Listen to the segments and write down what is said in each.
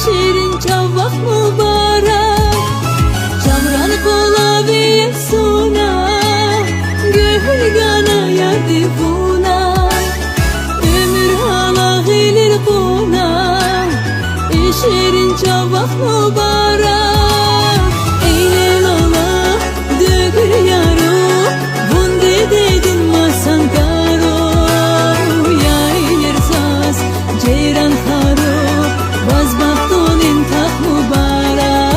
Şirin çavak mübarek, camranık olabiye suna, gül gana yar divuna, ömür hala gelir kona, şirin çavak mübarek. Eylel ala dögür yaro, bunde dedin masan karo, yaylir saz ceyran haro, vazbahton intak mübarek.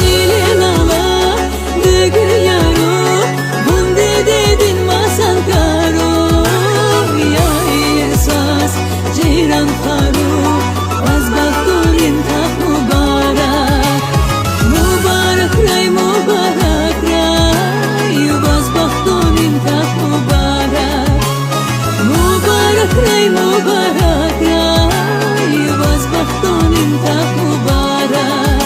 Eylel ala dögür yaro, bunde dedin masan karo, yaylir saz ceyran haro, vazbahton intak mübarek. Mübarek ray, mübarek ray, vazbahton intak mübarek. Mübarek ray, mübarek ray, vazbahton intak mübarek.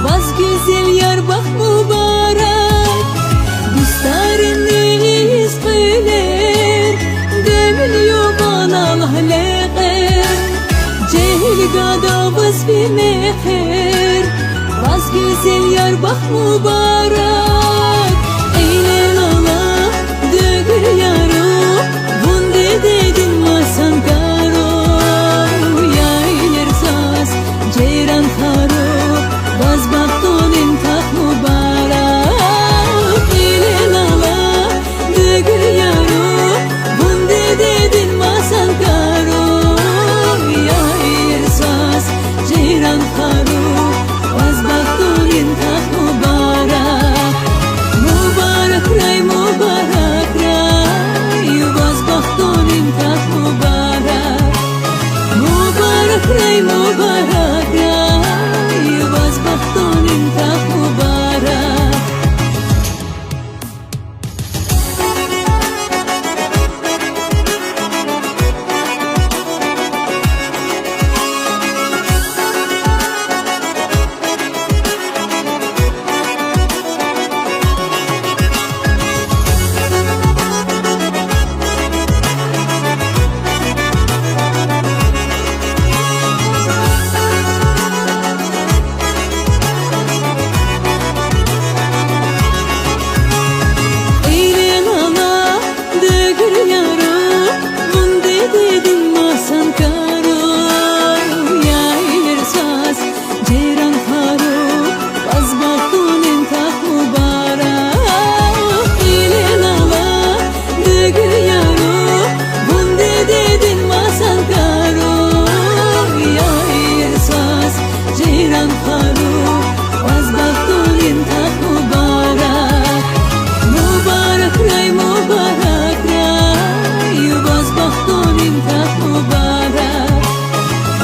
Vaz güzel yar bak mübarek, dostlarını izgüler, demir yok anal haleker, cehil gada vaz bir meher. Vaz güzel yar bak mübarek. Eylel ala dögür yaro, bunde dedin masan karo, yaylir saz ceyran haro, vazbahton intak mübarek. Eylel ala dögür yaro, bunde dedin masan karo, yaylir saz ceyran haro, vazbahton intak mübarek. Mübarek ray, mübarek ray, vazbahton intak mübarek. Mübarek ray, mübarek ray, vazbahton intak mübarek.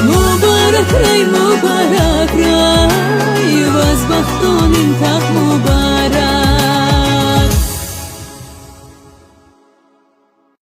Mübarek ray, mübarek ray, vazbahton intak